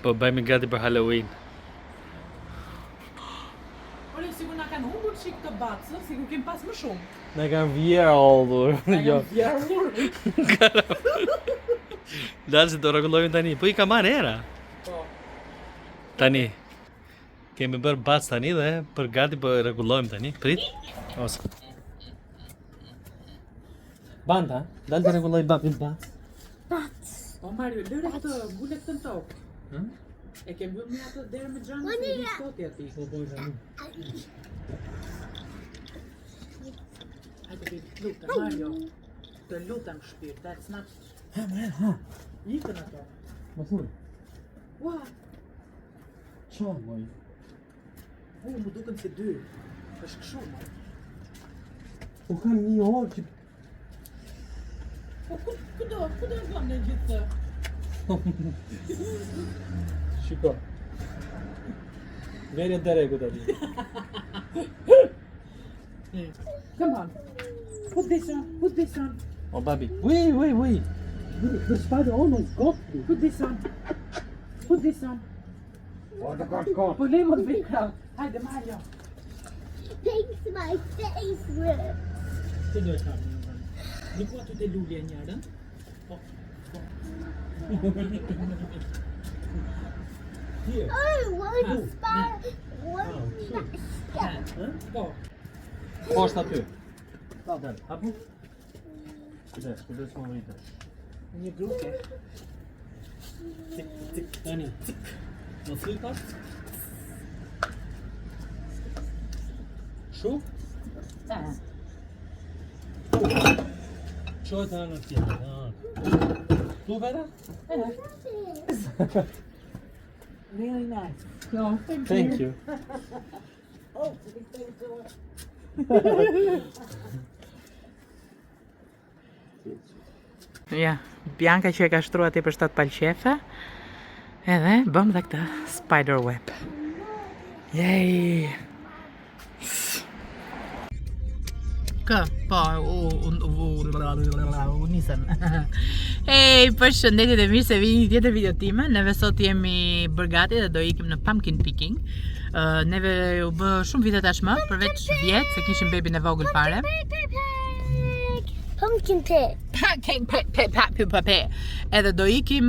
Po bëjmë gati për Halloween. Ore, sigur na kanë humbur çik të bacë, sigur kem pas më shumë. Na kanë vjerallur. Jo. Vjerallur. Dalë se do rregullojmë tani. Po I ka marrë era. Po. Tani. Kemi bërë bacë tani dhe për gati po rregullojmë tani. Prit. Ose. Banda, dalë të rregulloj bacë. O Mario, lëre këtë, mbule këtë në tokë. E ke mbyll me atë derë me xhamin se di stoti aty. Po tani. Hajde baby, lutem Mario. Të lutem shpirt, that's not. Ha. Ikën ato. Më thuaj. Ua, Ço moj. më duken si dy. Është kështu. Po kam një orë që Po kudo vëm në gjithë. Shiko. Veri dregu tani. Come on. Put this on. Oh baby. Wait. The spider almost got me. Put this on. Oh, Po lemo të vekra. Hajde Mario. Thanks my face with. Të do të kam. Nuk aty të lulja njërën. Po. Here. Oh, one spider. One Po. Posta aty. Dal, hapu. Kujdes më rritesh. Një grupe. Tik tani. Më thuj pas. Shu? Çohet në tjetër. Tu vera? Really nice. No, Thank you. Oh, ja, Bianca që e ka shtruar aty për 7 palqefe. Edhe bëm dhe këtë spider web. Yay! Kë, po, u nisem. Hey, përshëndetje dhe mirë se vini një tjetër video time. Neve sot jemi bërgati dhe do ikim në pumpkin picking. Neve u bë shumë vite tashmë, përveç vjetë, se kishim bebin e vogël fare. Pumpkin pig. Edhe do ikim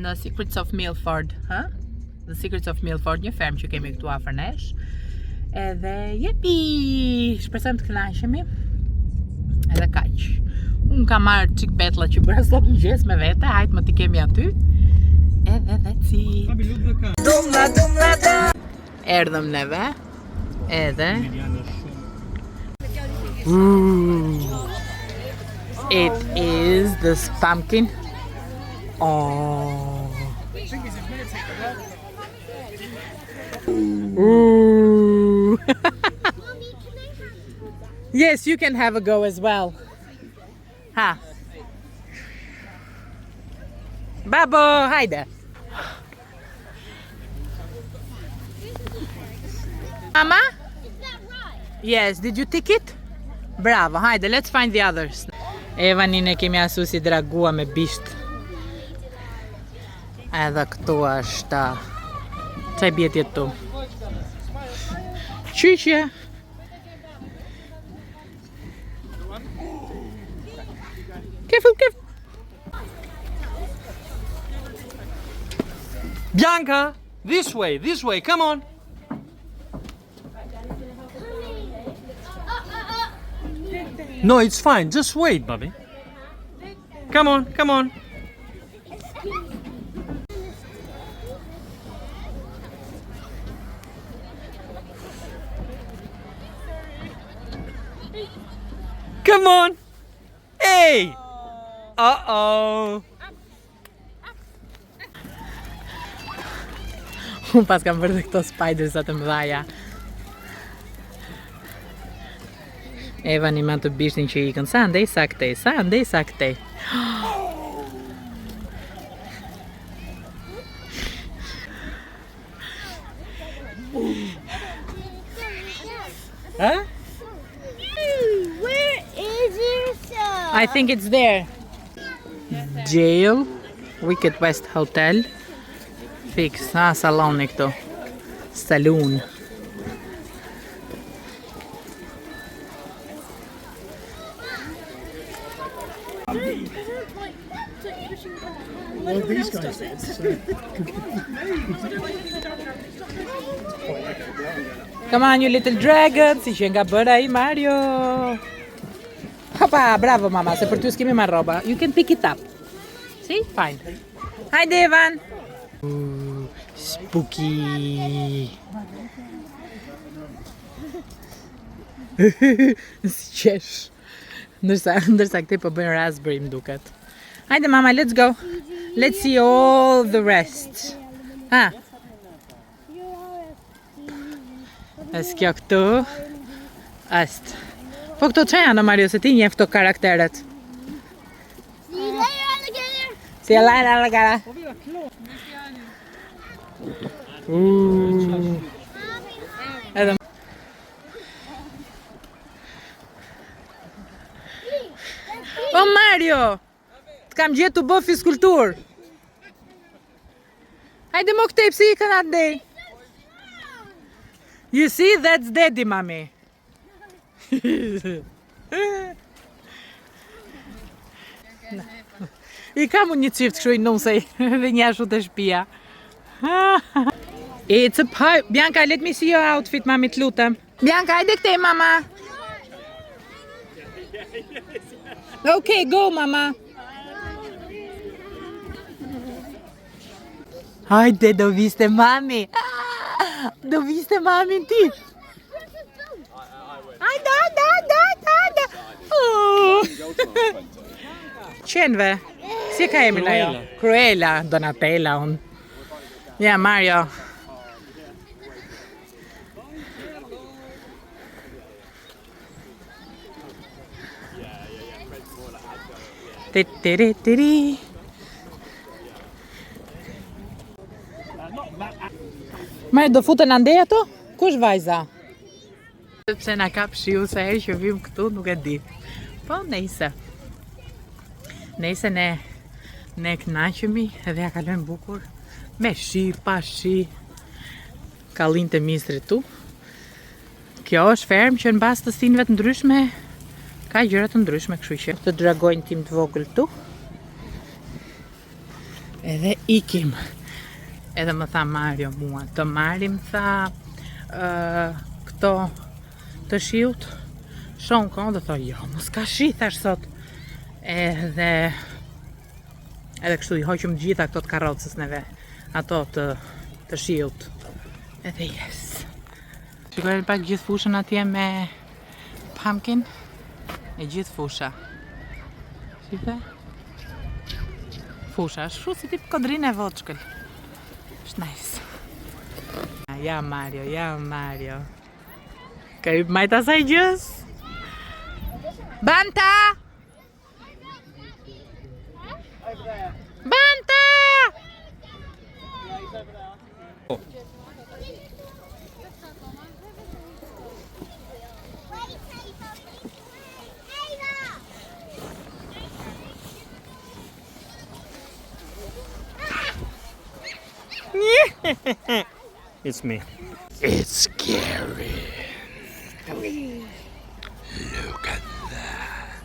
në Secrets of Milford, The Secrets of Milford, një ferm që kemi këtu afër nesh. Edhe jepi, shpresojmë të kënaqemi. Edhe kaq. Unë kam marrë çik betlla që bëra sot mëngjes me vete, hajt më t'i kemi aty. Edhe that's it. Erdhëm neve. Edhe it is this pumpkin. Oh. Ooh. Yes, you can have a go as well. Ha. Babo, hajde. Mama? Is that right? Yes, did you tick it? Bravo, hajde, let's find the others. Evanin e kemi asu si dragua me bisht. Edhe këtu është. Qaj bjet jetu? Qyqje. Careful. Bianca, this way, come on. No, it's fine. Just wait, Bobby. Come on. Come on. Hey. Uh-oh. Unë pas kam bërë dhe këto spiders atë mëdhaja. Eva një manë të bishtin që ikën sa ndej saktej. Huh? Where is your son? I think it's there. Jail, Wicked West Hotel. Fix, saloni këtu. Salon. Well, these guys did. So. Come on, you little dragon, si që nga bëra I Mario. Hopa, bravo mama, se për ty s'kemi marrë roba. You can pick it up. See? Fine. Hajde Evan. Spooky. Si qesh. Ndërsa këte po bëjnë raspberry më duket. Hajde mama, let's go. Let's see all the rest. Ha? As kjo këtu është. Po këto që janë, Mario, se ti njeh këto karakteret. See you later, alligator. Si e lajnë alligator. Edhe O Mario! Të kam gjetë të bë fiskultur. Hajde mo këtej, pse I kanë atë dej? You see, that's daddy, mommy. I kam unë një qift kështu I nusej dhe një ashtu të shpia. It's a pie. Bianca, let me see your outfit, mami, të lutem. Bianca, hajde këtej, mama. Okay, go, mama. Hajde, do viste mami. Do viste mami ti. Hajde. Qenve. Si ka emrin ajo? Cruella, Donatella unë. Ja, Mario. Tiri. Mario, do futen andej ato? Kush vajza? Sepse na kap shiu se herë që vim këtu, nuk e di. Po, nejse. Nejse ne kënaqemi edhe ja kalojmë bukur. Me shi, pa shi. Kallin të mistrit tu. Kjo është ferm që në bas të sinëve të ndryshme ka gjëra të ndryshme, kështu që të dragojnë tim të vogël tu. Edhe ikim. Edhe më tha Mario mua, të marim, tha, këto të shiut. Shon kohë dhe tha, jo, mos ka shi, thash sot. Edhe kështu I hoqëm gjitha këto të karrocës neve, ato të shiut. Edhe yes. Shikojnë pak gjithë fushën atje me pumpkin. E gjithë fusha. Shite? Fusha, është shu si tip kodrin e voçkëll. Është nice. Ja Mario. Ka I majt asaj gjës? Banta! Banta! It's me. It's scary. Look at that.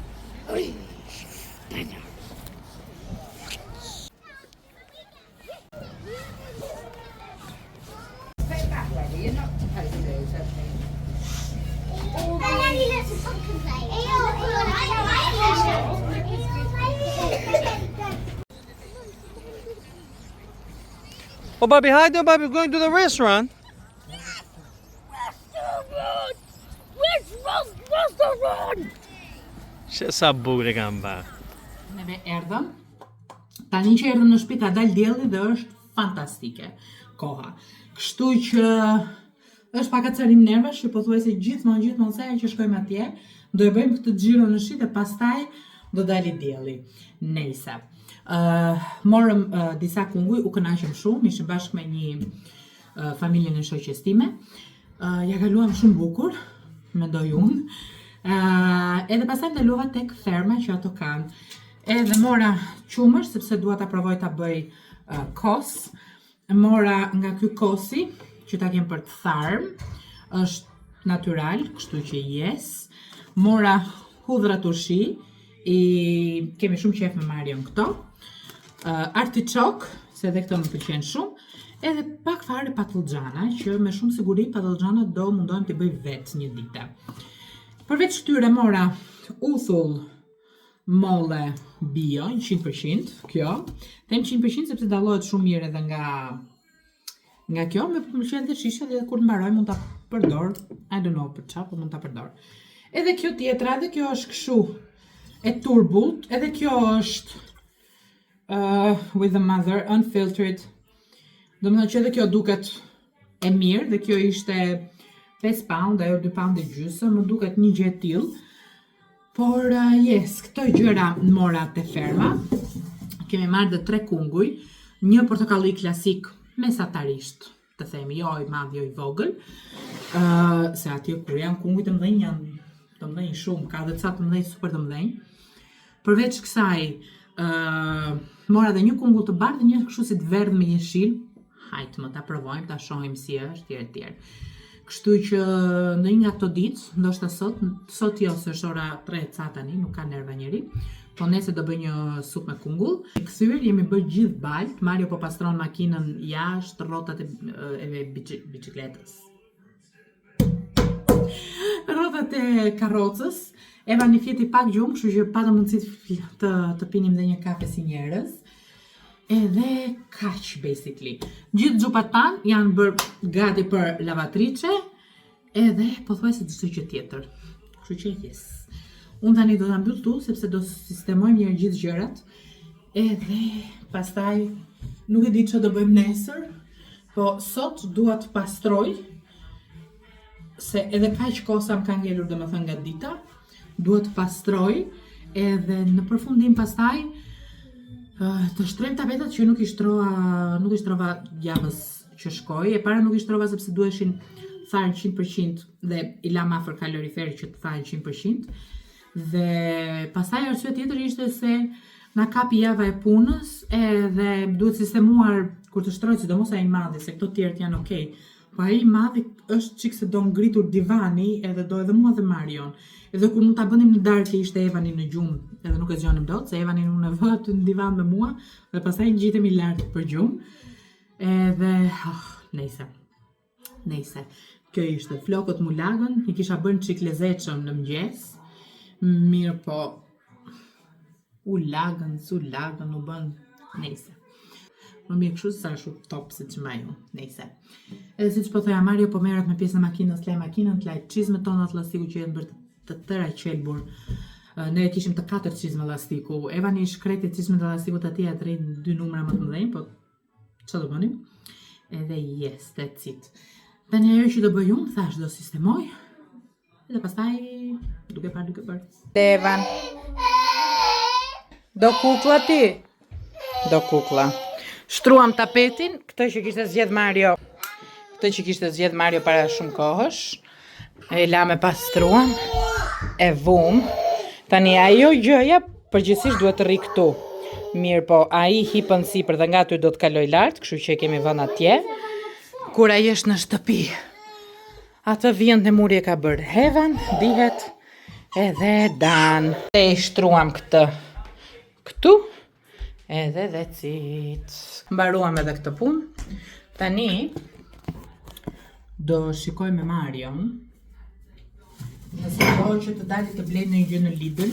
Oh, Bobby, hi there, Bobby. We're going to the restaurant. Restaurant! Sa bukur e kam ba. Neve erdhëm. Tani që erdhëm në shtëpi ka dalë dielli dhe është fantastike koha. Kështu që është pak acarim nervesh, që pothuajse gjithmonë sa herë që shkojmë atje, do e bëjmë këtë xhiro në shi dhe pastaj do dali dielli. Nejse. Morëm disa kunguj, u kënaqëm shumë, ishim bashkë me një familjen e shoqes time. Ja kaluam shumë bukur, mendoj unë. Edhe pastaj ndalova tek ferma që ato kanë. Edhe mora qumësh sepse dua ta provoj ta bëj kos Mora nga ky kosi, që ta kem për të tharm, është natyral, kështu që yes. Mora hudhra turshi, kemi shumë qef me Marion këto. Artichok, se edhe këto më pëlqen shumë. Edhe pak fare patlıgjana, që me shumë siguri patlıgjana do mundohem t'i bëj vetë një dite. Përveç këtyre mora uthull molle bio, 100%, kjo. Them 100% sepse dallohet shumë mirë edhe nga kjo, me pëlqen dhe shisha dhe kur të mbaroj mund ta përdor, I don't know për çfarë, po mund ta përdor. Edhe kjo tjetra, edhe kjo është kështu e turbult, edhe kjo është with the mother, unfiltered. Do më thënë që edhe kjo duket e mirë, dhe kjo ishte 5 pound, ajo 2 pound e gjysmë, më duket një gjë e tillë. Por yes, këto gjëra mora te ferma. Kemi marrë dhe 3 kunguj, një portokalli klasik mesatarisht, të themi, jo i madh, jo i vogël. Se atje kur janë kunguj të mëdhenj, janë të mëdhenj shumë, ka dhe ca të mëdhenj super të mëdhenj. Përveç kësaj, mora dhe një kungull të bardhë, një kështu si të verdh me jeshil. Hajtë më ta provojmë, ta shohim si është, tjerë. Kështu që në një nga këto ditë, ndoshta sot jo, se është ora 3 ca tani, nuk ka nerva njeri, po nese do bëj një supë me kungull. Kthyer jemi bërë gjithë balt, Mario po pastron makinën jashtë, rrotat e bicikletës. Rrotat e karrocës, Eva një fjeti pak gjumë, kështu që patëm mundësi të pinim dhe një kafe si njerëz. Edhe kaq basically. Gjithë xhupat tanë janë bërë gati për lavatrice, edhe pothuajse çdo gjë tjetër. Kështu që yes. Unë tani do ta mbyll këtu sepse do sistemojmë një gjithë gjërat. Edhe pastaj nuk e di çfarë do bëjmë nesër, po sot dua të pastroj se edhe kaq kosa më ka ngelur domethënë nga dita. Dua të pastroj edhe në përfundim pastaj të shtrojmë tapetat që nuk i shtrova javës që shkoj. E para nuk i shtrova sepse duheshin tharë 100% dhe i lam afër kaloriferit që të tharë 100%. Dhe pastaj arsye tjetër ishte se na kapi java e punës edhe duhet sistemuar kur të shtroj, sidomos ai i madhi, se këto tjerët janë okay. Po ai i madhi është çik se do ngritur divani edhe do edhe mua dhe Marion. Edhe kur mund ta bënim në darkë ishte Evani në gjumë, edhe nuk e zgjonim dot, se Evani unë e vë aty në divan me mua dhe pastaj ngjitemi lart për gjumë. Edhe nejse. Kjo ishte flokët mu lagën, i kisha bërë çik lezetshëm në mëngjes. Mirë po u lagën, u bën nejse. Më mirë kështu sa shumë top si që ma ju, nejse. Edhe si që po thoja Mario, po merret me pjesën e makinës, t'laj makinën, t'laj çizmet tona të llastiku që jenë bërë të tëra qelbur. Ne kishim të 4 çizme llastiku. Evani shkreti çizmet e llastikut atij e rrin 2 numra më të mëdhenj, po çfarë do bënim? Edhe yes, that's it. Tani ajo që do bëj unë, thash do sistemoj. Edhe pastaj duke bërë. Evan. Do kuklla ti? Do kuklla. Shtruam tapetin, këtë që kishte zgjedh Mario para shumë kohësh. E la me pastruam, e vum. Tani ajo gjëja përgjithsisht duhet të rri këtu. Mirë po, ai hipën sipër dhe nga aty do të kaloj lart, kështu që e kemi vënë atje. Kur ai është në shtëpi, atë vjen në muri e ka bërë Hevan, dihet edhe Dan. E shtruam këtë këtu. Edhe that's it. Mbaruam edhe këtë punë. Tani do shikoj me Marion nëse do që të dalit të blej në një gjë në Lidl.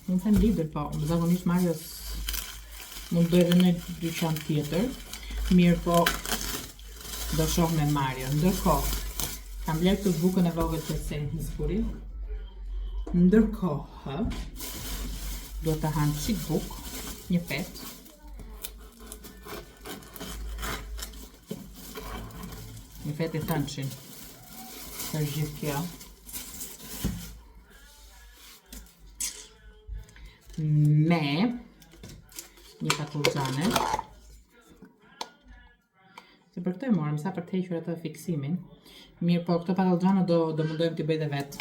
Nuk them Lidl, po zakonisht Marios mund do edhe në dyqan tjetër. Mirë po do shoh me Marion. Ndërkohë kam bler këtë bukën e vogël të në spuri. Ndërkohë do të hanë qik buk, një pet. Një pet e tënqin. Për gjithë kjo. Me një patlıgjane. Se për këtë e morëm, sa për të hequr atë fiksimin. Mirë po, këto patlıgjane do mundojmë t'i bëj dhe vetë.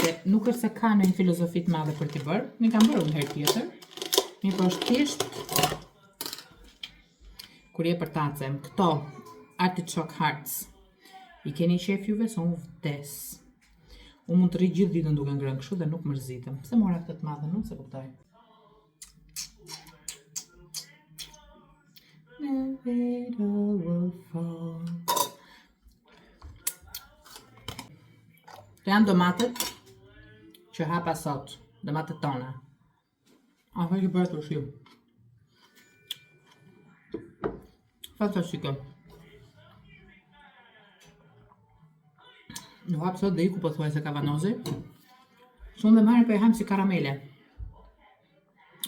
Se nuk është se ka në një filozofi të madhe për t'i bërë, ne kam bërë një herë tjetër. Mirë po është thjesht kur je për tace, këto artichoke hearts. I keni qef juve, se unë vdes. Unë mund të rri gjithë ditën duke ngrënë kështu dhe nuk mërzitëm. Pse mora këtë të madhe, nuk se kuptoj. Të janë domatet që hapa sot, domatet tona. A që bërë të ushqim. Fantastike. Në hapë sot dhe iku po thuaj se kavanozi. Shumë dhe marrë për e hamë si karamele.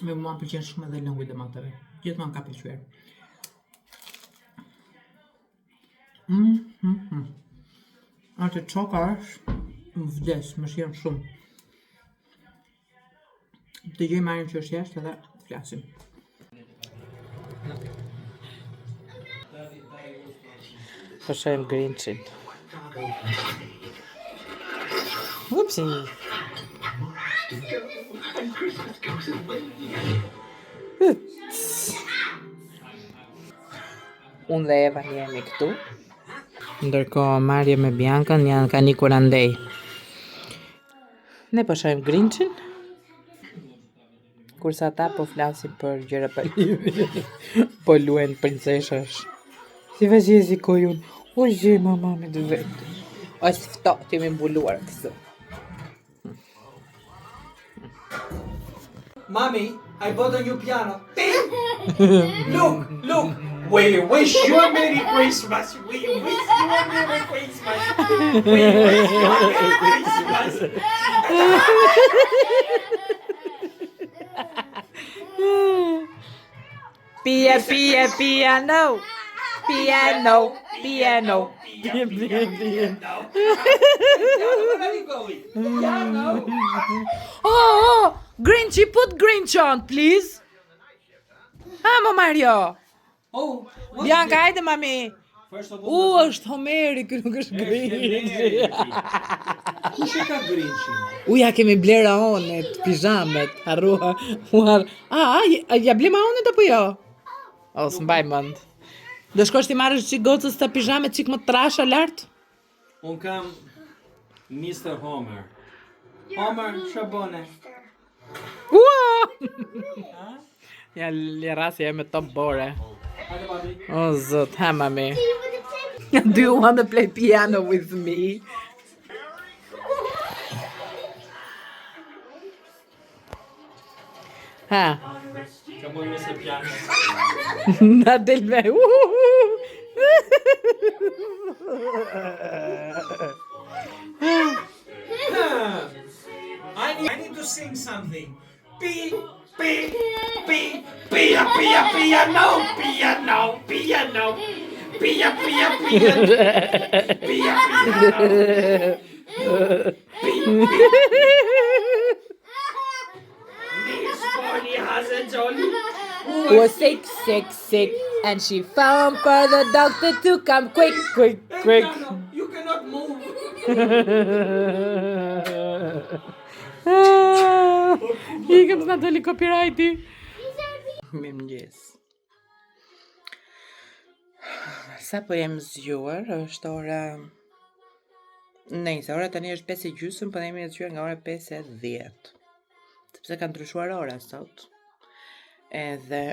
Me mua pëlqen shumë edhe lëngu i domateve. Gjithmonë ka pëlqyer. Artichoka është më vdes, më shijon shumë. Të gjej marrin që është jashtë edhe flasim. Po shohim Grinchin. Upsi. Unë dhe Eva jemi këtu. Ndërkohë Marje me Biancën janë ka nikur andej. Ne po shohim Grinchin. Kurse ata po flasin për gjëra palimi. Po luajn princeshash. Si vazhjezi kojun. O gjë mama me dy vetë. Është ftohtë jemi mbuluar kështu. Mommy, I bought a new piano. Look. We wish you a Merry Christmas. We wish you a Merry Christmas. We wish you a Merry Christmas. Piano. Oh, Grinchy, put Grinch on, please. Amo Mario. Oh, Bianca, hajde mami. first of all, Është Homeri, ky nuk është Grinch. kush e ka Grinchin? Ja kemi bler aonet, pijamet, harrua. Ja blema aonet apo jo? O, s'mbaj mend. Do shkosh ti marrësh çik gocës të pijame çik më trasha lart? Un kam Mr. Homer. Homer, ç'a bone? Ua! Ja rasi e me top bore. Hajde babi. O zot, ha mami. Do you want to play piano with me? Ha, Ka bën Mr. Piano. na del me. I need to sing something. Piano. Miss Bonnie has a jolly. Was sick, and she found for the doctor to come quick. You cannot move. Ikëm s'na doli copyrighti. Mirëmëngjes. Sa po jem zgjuar, është ora... Nejse, ora tani është 5:30, po ne jemi zgjuar nga ora 5:10. Sepse ka ndryshuar ora sot. Edhe...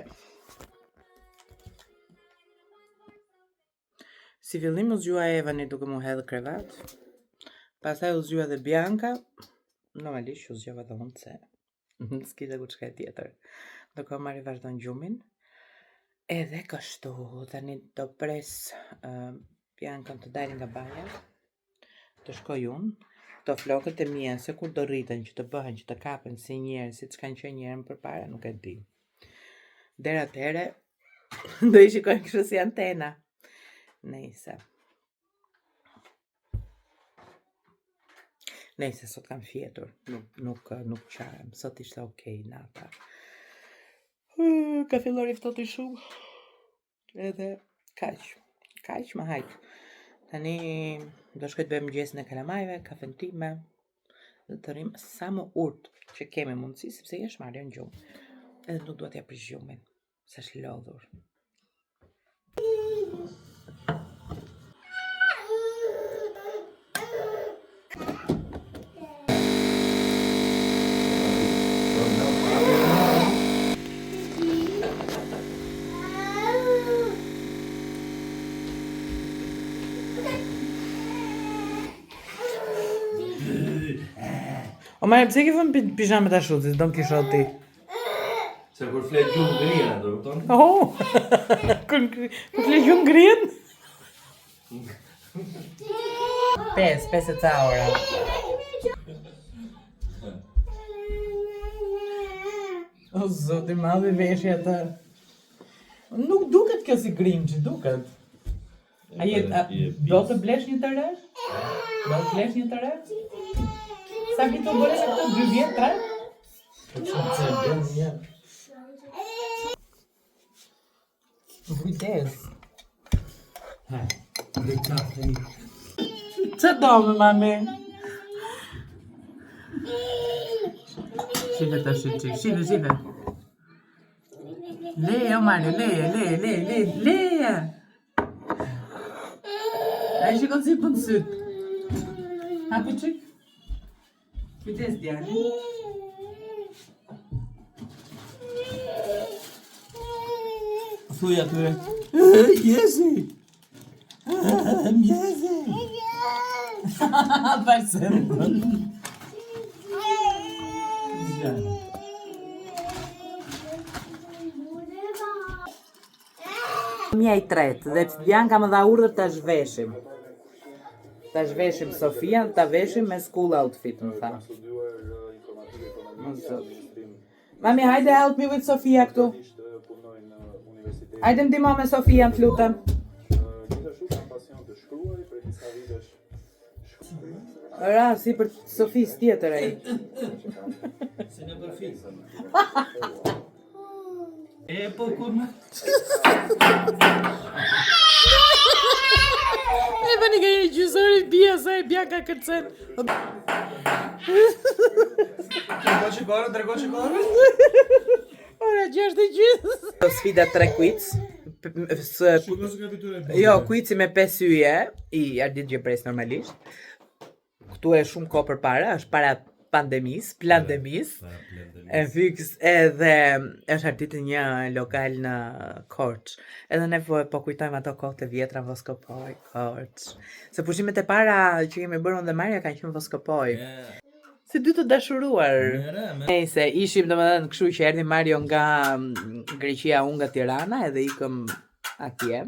Si fillim u zgjua Evani duke mu hedhë krevat. Pastaj u zgjua dhe Bianca. Normalisht u zgjova dhe unë se s'kisha ku çka tjetër. Ndërkohë Mari vazhdon gjumin. Edhe kështu, tani do pres Bianca të dalin nga banja. Të shkoj unë. Këto flokët e mia se kur do rriten që të bëhen, që të kapen si njerë, si që kanë qenë njerën përpara, nuk e di. Dera atëhere do i shikojnë kështu si antena. Nejse, sot kam fjetur, nuk qarem, sot ishte okej nata. Ka fillor i ftohtë shumë. Edhe kaq më hajt. Tani do shkoj të bëjmë mëngjesin e kalamajve, kafen time, dhe të rrim sa më urt që kemi mundësi, sepse jesh marrë në gjumë. Edhe nuk duhet ja prish gjumin, se është lodhur. O ma pse ke vënë pijamet ashtu, si Don Kishoti? Se kur flet gjumë ngrihen ato, kupton? Oh! Kur fle gjumë ngrihen? 5 ora. O zoti madhi veshja atë. Nuk duket kjo si Grinch, duket. Do të blesh një të re? Do të blesh një të re? Sa këto bëre se këto 2 vjet, 3? Kujdes. Ç'a do me mami? Shive të shqip, shive. Leja, Mario, leja. A i shikon si për në sytë. Hapi qik? Kujdes, djani. Thuj atyre. Jesi! Mjezi! Parsem. Mja i tretë, dhe Bianca më dha urdhër ta zhveshim. Ta zhveshim Sofian, ta veshim me school outfit, më tha. Mami, hajde help me with Sofia këtu. Hajde ndihmo me Sofian, të lutem. Ra, si për Sofis tjetër ai. Si në përfit. E, po kur më... E bëni ka një gjysëri bia sa e bja ka kërcen. Tregon që korë? Ora, 6 gjysë. Sfida 3 quiz. Jo, quizi me 5 hyje, i Ardit Gjepres normalisht. Këtu e shumë kohë përpara, është para pandemis, e fix edhe është arditë një lokal në Korç. Edhe ne po kujtojmë ato kohët e vjetra Voskopoj, Korç. Se pushimet e para që kemi bërë unë dhe Marja kanë qenë Voskopoj. Si dy të dashuruar. Nëse ishim domethënë kështu që erdhi Mario nga Greqia, unë nga Tirana, edhe ikëm atje.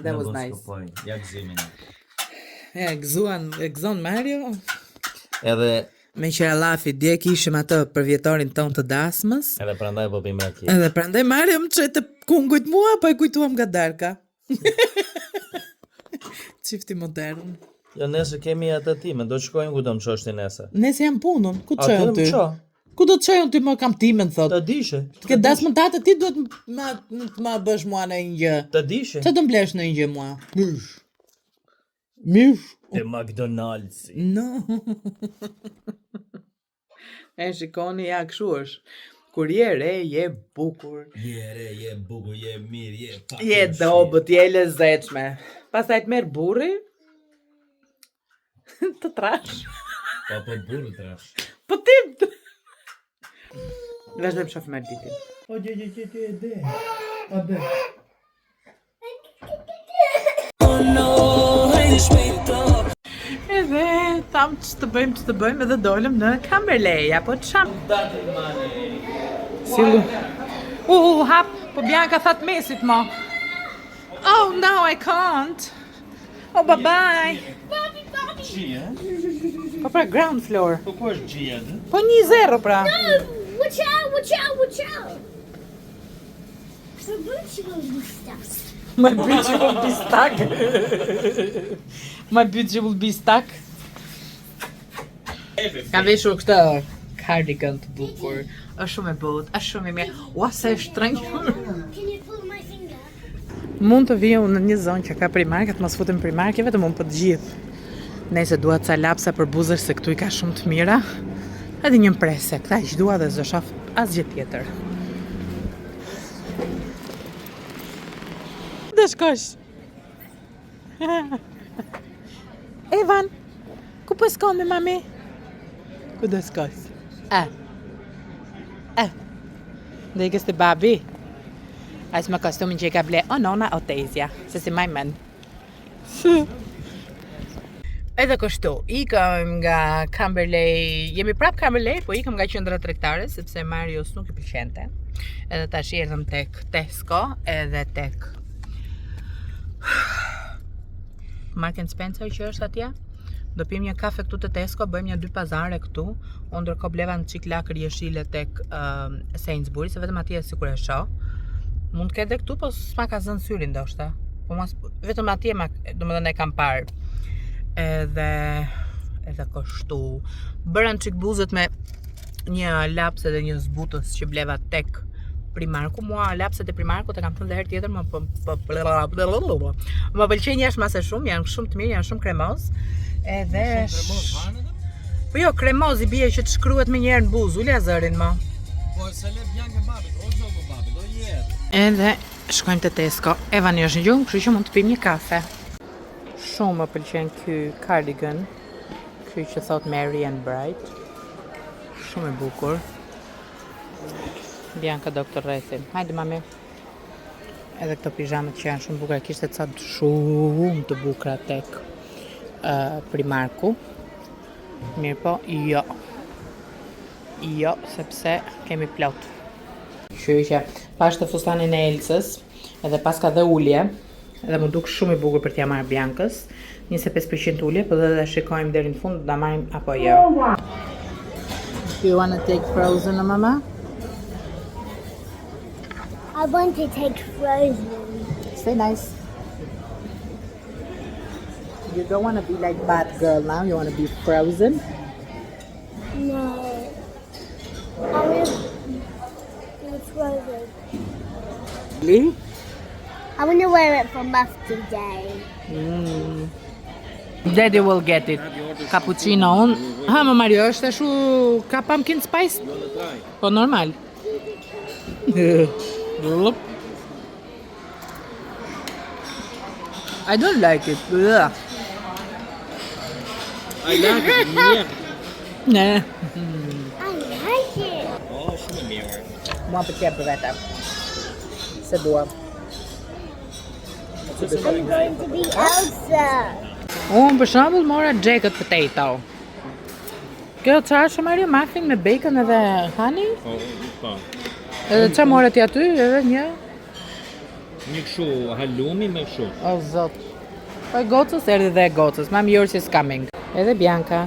That was nice. Ja gëzimin. Gëzon Mario. Edhe Me që Allafi dje kishim atë për vjetorin ton të dasmës. edhe prandaj po bim rakije. Edhe prandaj Mario më çete kungujt mua, po e kujtuam nga Darka. Çifti modern. Jo, nesër kemi atë time, do të shkojmë ku do më shosh ti nesër. Nëse jam punën, ku të Atë çojmë më ty? ço. Ku do të çojmë ty, më kam timen thot. Të dishe. Të ke dasmën tate ti duhet ma bësh mua në një gjë. Të dishe. Çfarë do mblesh në një gjë mua? Mish. Te McDonald's. No. E shikoni, ja kështu është. Kur je re, je bukur. Je re, je bukur, je mirë, je pak. Je dobët, je lezetshme. Pastaj të merr burri. Të trash. Po burru trash. Po ti. Vazhdojmë shohim Arditin. O, gje, Ade. Edhe tham që të bëjmë edhe dolëm në Kamberley, apo çam. Si lu. Hap, po Bianca that mesit mo. Oh no, I can't. Oh, bye-bye. Gjia? Po pra ground floor. Po ku është gjia? Po 1-0 pra. No! Watch out! The booty will be stuck. My beauty will be stuck. My beauty will be stuck. Ka veshur këtë cardigan të bukur. Është shumë e butë, është shumë e mirë. Ua, se është shtrenjtur. Can you pull my finger? Mund të vijë në një zonë që ka primarket, mos futem primarke, vetëm unë për të gjithë. Nëse dua ca lapsa për buzër se këtu i ka shumë të mira. Edhe një mprese, këta që dua dhe zë shoh asgjë tjetër. Dhe shkosh. Evan, ku po shkon me mami? Ku do shkosh? Dhe i kësë të babi. As më kostumin që i ka ble o nona o tezja, se si maj men. Edhe kështu, ikëm nga Camberley, jemi prap Camberley, po ikëm nga qendra tregtare sepse Marios nuk i pëlqente. Edhe tash erdhëm tek Tesco edhe tek Mark & Spencer që është atje. Do pim një kafe këtu te Tesco, bëjmë një 2 pazare këtu. Unë ndërkohë bleva në çik lakër jeshile tek Sainsbury, se vetëm atje sikur e shoh. Mund të ketë këtu, po s'ma ka zënë syri ndoshta. Po mas vetëm atje domethënë e kam parë. Edhe kështu. Bëra në çik bluzët me një laps edhe një zbutës që bleva tek Primarku. Mua lapset e Primarkut e kam thënë edhe herë tjetër, më pëlqejnë jashtëmase shumë, janë shumë të mirë, janë shumë kremoz. Edhe po jo, kremoz i bie që të shkruhet më njëherë në buzë, ulja zërin më. Po se le bjankë babit, o zogu babit, o jetë. Edhe shkojmë te Tesco. Evani është në gjumë, kështu që mund të pim një kafe. Shumë më pëlqen ky cardigan, ky që thot Merry and Bright. Shumë e bukur. Bianca Dr. Rethi. Hajde mami. Edhe këto pijamat që janë shumë bukura, kishte ca shumë të bukura tek Primarku. Mirë po, jo. Jo, sepse kemi plot. Kështu që pas të fustanin e Elsës, edhe pas ka dhe ulje, edhe më duk shumë i bukur për t'ja marrë Biancës. 25% ulje, po dhe shikojmë deri në fund, da marrim apo jo. Do you want to take frozen, mama? I want to take frozen. Stay nice. You don't want to be like bad girl now, you want to be frozen? No. I want to be frozen. Really? I want to wear it for birthday day. Daddy will get it. Cappuccino unë. Ha, më Mario, është ashtu ka pumpkin spice? Po normal. I don't like it. Ugh. I like it, mirë. Ne. I like it. O, shumë mirë. Mua pëlqen për vete. Se dua. I'm going to be Elsa. Unë për shembull mora jacket potato. Kjo çfarë është Mario? Muffin me bacon edhe honey? Po. Edhe çfarë mora ti aty? Edhe një Një kështu halloumi me kështu. O zot. Po gocës erdhi dhe gocës. Mami yours is coming. Edhe Bianca.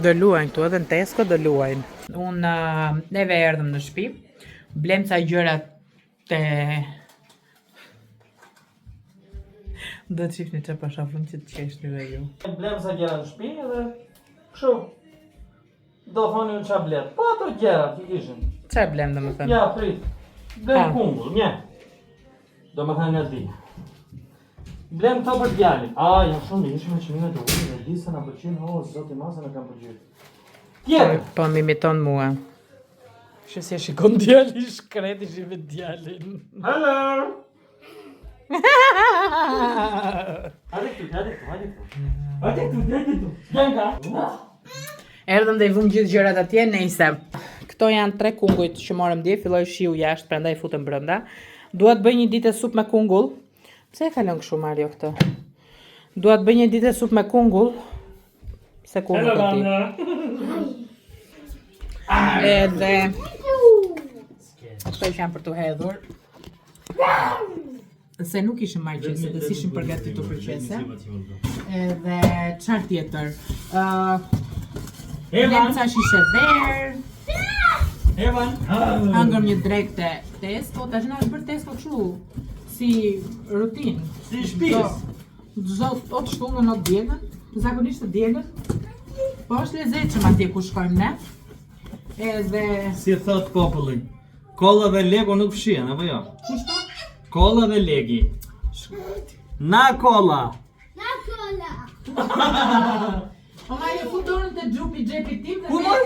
Do luajnë këtu edhe në Tesco do luajnë. Unë neve erdhëm në shtëpi. Blem ca gjëra te do të shihni çfarë po shofrëm që të qeshni dhe ju. Blem sa gjëra në shtëpi edhe kështu. Do thoni unë çfarë blet. Po ato gjëra që kishin. Çfarë blem domethënë? Ja, prit. Blem kungull, një. Do më thënë në di. Blem këto për djalin. Ja shumë, ishme që mine të ujë, dhe di se në përqynë, zoti ma se në kam përqynë. Tjetë! Po më imiton mua. Që si e shikon djali shkret, i shive djalin. Hello! Hajde këtu. Bianca! Erdhëm dhe i vëmë gjithë gjërat atje, nejse. Këto janë 3 kungujt që morëm dje, filloi shiu jashtë, prandaj futëm brenda. Dua të bëj një ditë supë me kungull. Pse e kalon kështu Mario këtë? Dua të bëj një ditë supë me kungull. Se kungull të ti. Edhe këto janë për të hedhur. Se nuk ishim marrë qese, dhe s'ishim përgatitur për qese. Edhe çfarë tjetër? Blem ca shishe verë. Hangëm një drek të Tesco, tash na është bërë Tesco kështu, si rutinë. Si shtëpis. O të shtunë o të djegën, zakonisht të djegën. Po është lezetshëm atje ku shkojmë ne. Edhe Si thot populli, kolla dhe lego nuk fshihen, apo jo? kushto? Kolla dhe legi. Na kolla! Na cola. O Mario, fut dorën te xhupi xhepi tim dhe Ku moj?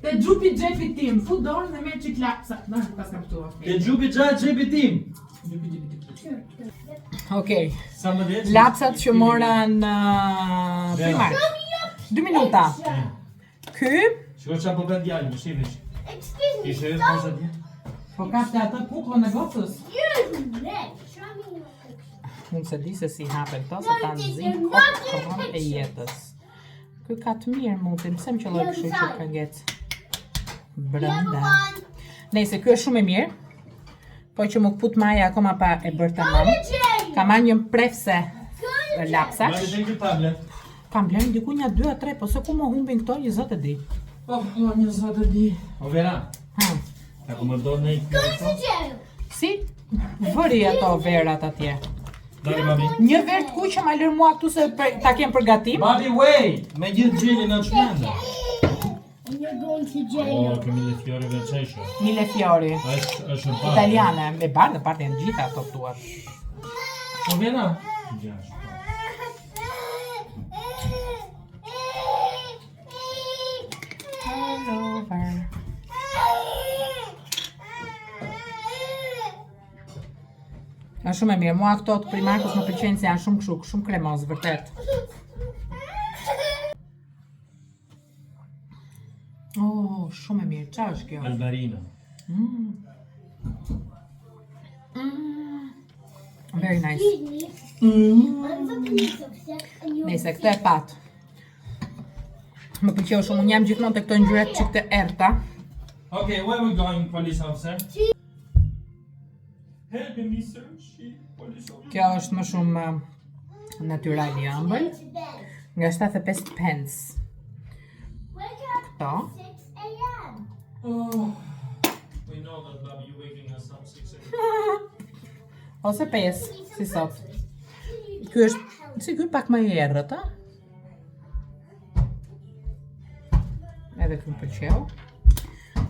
te xhupi xhepi tim, fut dorën dhe merr çik lapsa. Na, pas kam këtu. Te xhupi xhepi tim. Okej. Sa më det? Lapsat që mora në Primark. 2 minuta. Ky, Shiko çfarë po bën djalin, më shihesh. Excuse me. Ishte vetë posa ti? po kapte atë kukullën e gocës. Excuse me. Show me your picture. Unë se di se si hapen këto, se ta nxin kokën e jetës. Ky ka të mirë mutin, pse më qelloj kështu që ka ngec brenda. Nëse ky është shumë i mirë, po që më kput Maja akoma pa e bërë tamam. Ka marrë një prefse lapsash. Një tablet. Kam blerë diku një 2 a 3, po se ku më humbin këto, një zot e di. Një zot e di. O Vera, Ha. ta ku më do në Si? Vëri ato verat atje. Dali, babi. Një verë të kuqe ma lërë mua këtu se ta kem përgatim. Babi, wait! Me gjithë gjeli në shmenda. And you're going to jail. Kemi le fiore veçeshe. Mille fiori. Është e parë. Italiane, me bardhë parte janë gjitha ato tuat. O Vera? Gjashtë. All over. Është shumë e mirë, mua këto të Primarkut më pëlqejnë se janë shumë kështu, shumë kremoz, vërtet. Oh, shumë e mirë, qa është kjo? Albarina. Very nice. I'm the police officer and you're Nëse këtë e pat. Më pëlqeu shumë, unë jam gjithmonë të këto ngjyrat që të errta. Okay, where we going, police officer? Help me, sir. Police officer. Kjo është më shumë natyral i ëmbël, to bed. nga 75 pence. Wake up Këto. 6 a.m. Oh, we know that, Bobby, you're waking us up 6 a.m. Ose 5, si sot. Ky është, si ky pak më i errët, a? Edhe ky më pëlqeu.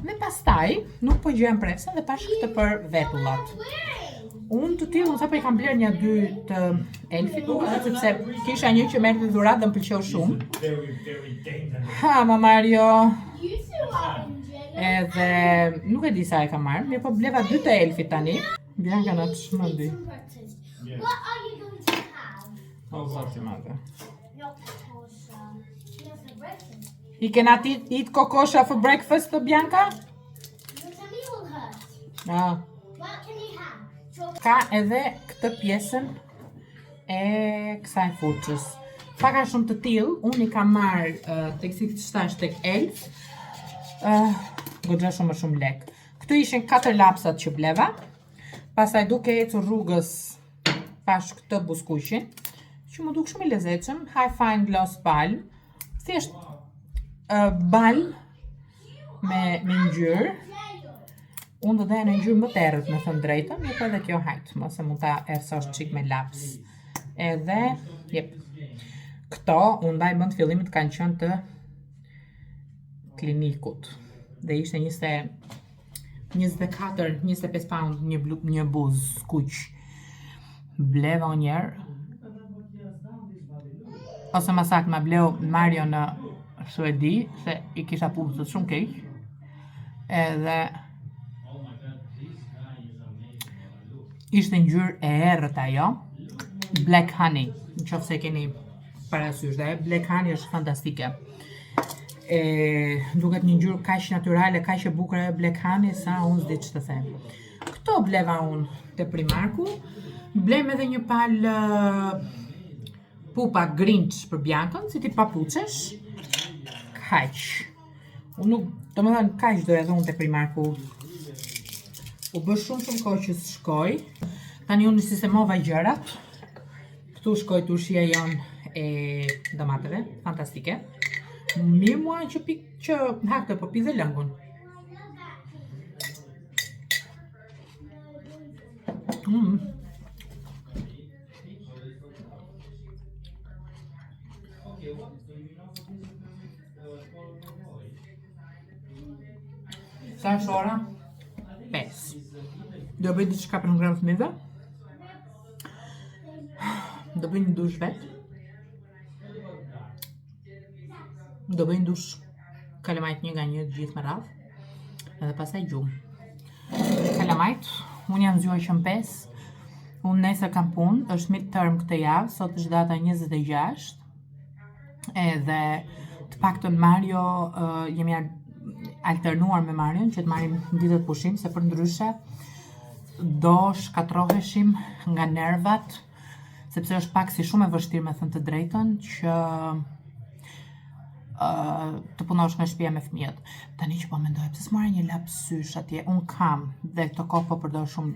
Dhe pastaj, nuk po gjejmë prefse dhe pash këtë për vetullat. Unë të tillë, unë sapo i kam bler një 2 të Elfit, nuk është sepse kisha një që merrte dhuratë dhe më pëlqeu shumë. Very, very dangerous. Ha, ma Mario. You two are in jail. Edhe nuk e di sa e kam marrë, mirë po bleva 2 të Elfit tani. Bianca na të shmëndi. Some breakfast. What are you going to have? O, zoti madhe. Not kosher. Not for breakfast. I kena eat kokosha for breakfast, Bianca? Your tummy will hurt. Ah. What can you have? Chocolate. Ka edhe këtë pjesën e kësaj fuqës. Paka shumë të tillë, unë i kam marrë tek si shtash tek Elf. Goxha shumë lek. Këtu ishin 4 lapsat që bleva. Pastaj duke ecur rrugës pash këtë buskuqin, që më duk shumë i lezetshëm, High Fine Gloss Balm. Thjesht bal me ngjyrë. Unë do dhe në ngjyrë më të errët, me thënë drejtën, mirë po edhe kjo hajt, mos e mund ta erësosh çik me laps. Edhe, jep. Këto, unë mbaj mend fillimit kanë qenë të klinikut. Dhe ishte 24-25 pound një buzë skuq. Bleva unë njerë. Ose më saktë ma bleu Mario në Suedi, se i kisha puzët shumë keq. Edhe ishte ngjyrë e errët ajo. Black Honey, nëse keni parasysh, dhe Black Honey është fantastike. Duket një ngjyrë kaq natyrale, kaq e bukur e Black Honey sa unë s'di ç'të them. Këto bleva unë te Primarku. Blem edhe një palë pupa Grinch për Biancën, si ti papuçesh. Kaq. Unë nuk, domethënë kaq do edhe unë te Primarku. U bë shumë kohë që s'shkoj. Tani unë sistemova gjërat. Këtu shkoj tushia jon e domateve, fantastike. Mirë mua që hakte, po pi dhe lëngun. Sa është ora? 5. Do bëj diçka për ngrënë fëmijëve. Do bëj një dush vet. Do bëj një dush kalamajt një nga një gjithë me radhë. Edhe pastaj gjumë. Kalamajt, unë jam zgjuar që në 5. Unë nesër kam punë, është midterm këtë javë, sot është data 26. Edhe të paktën Mario jemi alternuar me Marion që të marrim ditët pushim, se për ndryshe do shkatroheshim nga nervat sepse është pak si shumë e vështirë me thënë të drejtën që të punosh nga shtëpia me fëmijët. Tani që po mendoj, pse s'marrë një lapsysh atje? Un kam dhe këtë kohë po përdor shumë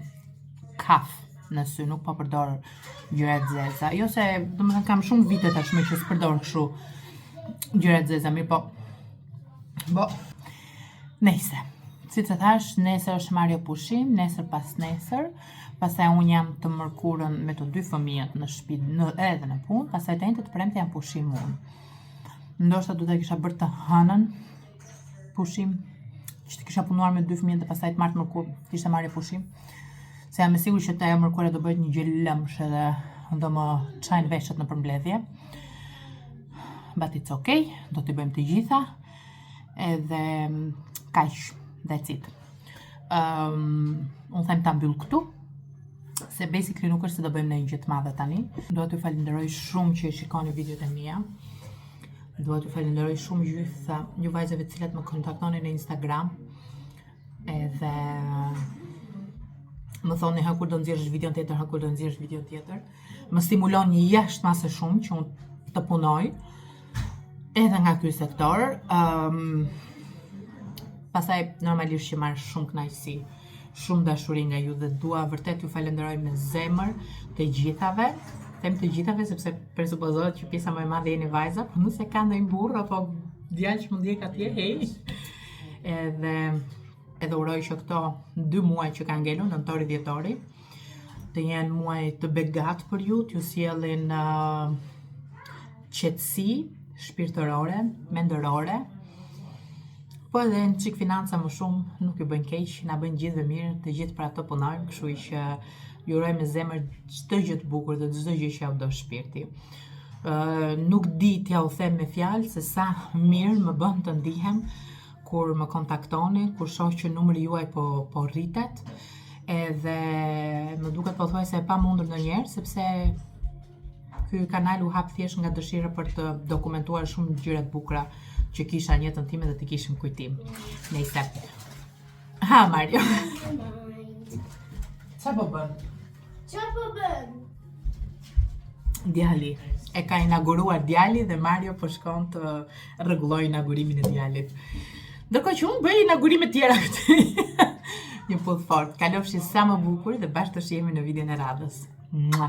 kaf në sy, nuk po përdor gjëra të zeza. Jo se, domethënë kam shumë vite tashmë që s'përdor kështu gjëra të zeza, mirë po. Nejse. Si të thash, nesër është marrja pushim, nesër pas nesër, pastaj unë jam të mërkurën me të 2 fëmijët në shtëpi edhe në punë, pastaj të njëjtën të premte jam pushim unë. Ndoshta do të kisha bërë të hënën pushim, që të kisha punuar me 2 fëmijët dhe pastaj të martë mërkur, të ishte marrja pushim. Se jam e sigurt që të mërkura do bëhet një gjë lëmsh edhe do më çajnë veshët në përmbledhje. But it's okay, do t'i bëjmë të gjitha. Edhe kaq, that's it. Unë them ta mbyll këtu, se basically nuk është se do bëjmë ndonjë gjë të madhe tani. Dua t'ju falenderoj shumë që shikoni videot e mia. Dua t'ju falenderoj shumë gjitha ju vajzave të cilat më kontaktoni në Instagram. Edhe më thoni ha kur do nxjerrësh video tjetër, ha kur do nxjerrësh video tjetër. Më stimulon një jashtëmase shumë që unë të punoj edhe nga ky sektor. Pastaj normalisht që marr shumë kënaqësi, shumë dashuri nga ju dhe dua vërtet ju falenderoj me zemër të gjithave. Them të gjithave sepse presupozohet që pjesa më e madhe jeni vajza, por nëse ka ndonjë burr apo djalë që mund ndjek atje, hey. Edhe uroj që këto 2 muaj që kanë ngelur, nëntori, dhjetori, të jenë muaj të begat për ju, t'ju sjellin qetësi shpirtërore, mendërore, po edhe në çik financa më shumë nuk ju bëjnë keq, na bëjnë gjithë mirë, të gjithë për ato punojmë, kështu që ju uroj me zemër çdo gjë të bukur dhe çdo gjë që ja u do shpirti. Nuk di t'ja u them me fjalë se sa mirë më bën të ndihem kur më kontaktoni, kur shoh që numri juaj po rritet, edhe më duket pothuajse e pamundur ndonjëherë, sepse ky kanal u hap thjesht nga dëshira për të dokumentuar shumë gjëra të bukura që kisha në jetën time dhe të kishim kujtim. Nejse. Ha, Mario. Qa po bën? Djali. E ka inauguruar djali dhe Mario po shkon të rregulloj inaugurimin e djalit. Ndërkohë që unë bëj inaugurime tjera këtu. Një pull fort. Kalofshi sa më bukur dhe bashkë të shihemi në videon e radhës. Mua.